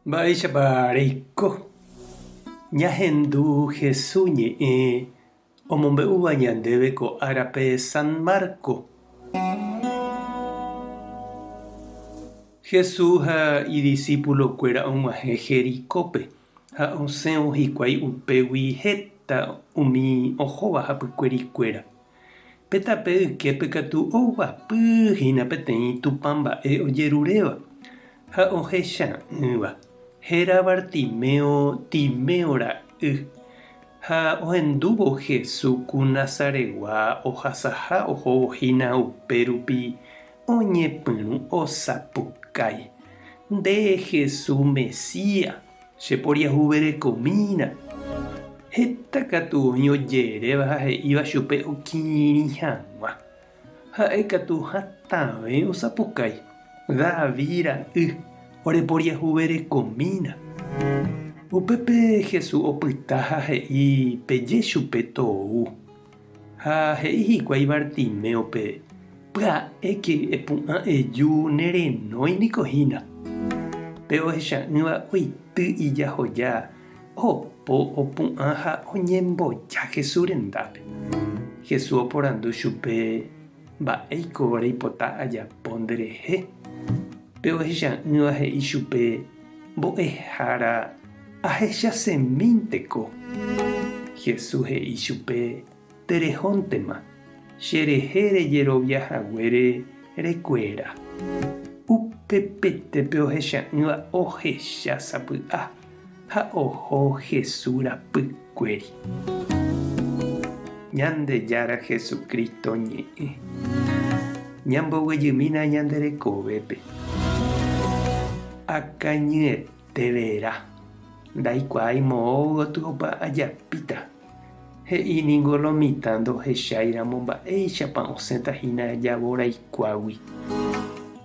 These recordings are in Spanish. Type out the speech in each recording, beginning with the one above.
Mba'éichapa ñahendu Jesús ñe'ẽ omombe'úva ñandéve ko árape San Marco. Jesús ha idiscípulokuéra og̃uahẽ Jericópe ha osẽvo hikuái upégui heta umi ohóva hapykuerikuéra. Pe tape yképe katu oguapýhína peteĩ Tupã mba'e ojeruréva ha ohecha'ỹva. Héra Bartimeo Timeo ra'y ha ohendúvo Jesús ku Nazaregua ohasaha ohovohína upérupi oñepyrũ osapukái. Nde Jesús Mesías, cheporiahuverekomína. Heta katu oñojeréva ha he'íva chupe okirirĩ hag̃ua. Ha'e katu hatãve osapukái. David ra'y oreporiahuverekomína. Upépe Jesús opyta ha he'i peje chupe tou. Ha he'i hikuái Bartimeope: pya'éke epu'ã eju nerenóinikohína. Pe ohecha'ỹva oity ijahoja opo opu'ã ha oñemboja Jesús rendápe. Jesús oporandu chupe mba'éiko reipota ajapo nderehe. Pe ohecha'ỹva he'i chupe: mbo'ehára ahechasemínteko. Jesús he'i chupe: terehóntema, cherehe rejeroviahaguére rekuéra. Upépetépe ohecha'ỹva ohecha sapy'a ha oho Jesús rapykuéri. Ñandejára Jesucristo ñe'ẽ ñamboguejymína ñanderekovépe. Akañyetevera ndaikuaái moõgo tuopa ajapíta. He'íningo lo mitã ndohecháiramo mba'éichapa osẽtahína javo raikuágui.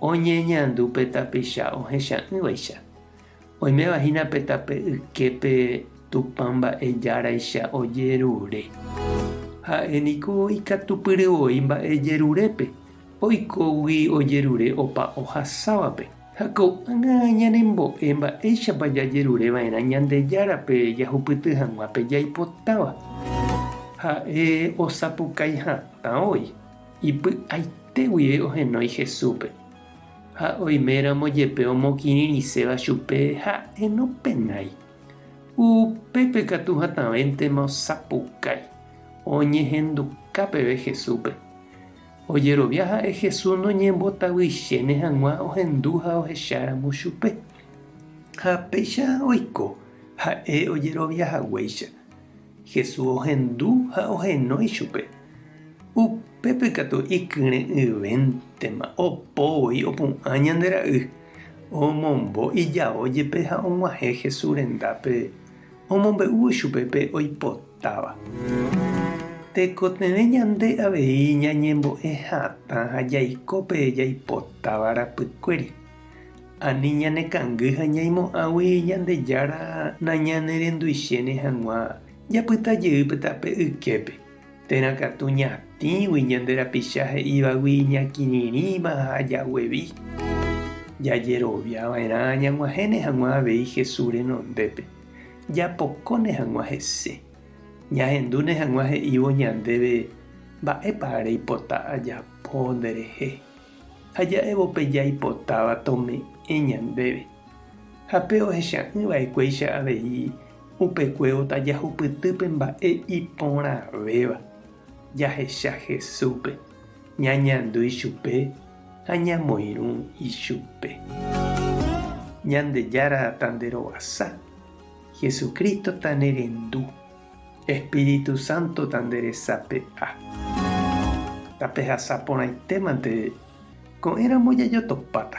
Oñeñandu pe tapicha ohecha'ỹvaicha. Oimevahína pe tape yképe Tupã mba'ejaraicha ojerure. Ha'éniko ikatupyryvoi mba'ejerurépe. Oikógui ojerure opa ohasávape. Ha ko'ág̃a ñanembo'e mba'éichapa jajerureva'erã Ñandejárape jahupyty hag̃uápe jaipotáva. Ha'e osapukái hatã oĩ. Ipy'aitéguive ohenói Jesúspe. Ha oiméramo jepe omokirirĩséva chupe ha'e nopenái. Upépe katu hatãvéntema osapukái. Oñehenduka peve Jesúspe. Ojerovia ha'e Jesús noñembotavýichéne hag̃ua ohendu ha ohecháramo chupe. Ha péicha oiko ha'e ojeroviahaguéicha. Jesús ohendu ha ohenói chupe. Upépe katu ikyrẽyvéntema opóvoi opu'ã ñande ra'y. Omombo ijao jepe ha og̃uahẽ Jesús rendápe omombe'úvo chupe pe oipotáva. Tekotevẽ ñande avei ñañembo'e hatã ha jaikópe jaipotáva rapykuéri. Ani ñanekãngy ha ñaimo'ãgui Ñandejára nañanerenduichéne hag̃ua japytajey pe tape yképe. Térãkatu ñatĩgui ñande rapicha he'ívagui ñakirirĩva ha jaguevi. Jajeroviava'erã ñag̃uahẽne hag̃ua avei Jesús renondépe. Japokóne hag̃ua hese. Ñahendúne hag̃ua he'ívo ñandéve mba'épa reipota ajapo nderehe. Ha ja'évope jaipotáva tome'ẽ ñandéve. Ha pe ohecha'ỹva'ekuéicha avei upekue otajahupytýpe mba'e iporãvéva. Jahecha Jesúspe, ñañandu ichupe ha ñamoirũ ichupe. Ñandejára tanderovasa. Jesucristo tanerendu. Espíritu Santo tanderesape'a. Tape hasaporãitémante ko'ẽramo jajotopáta.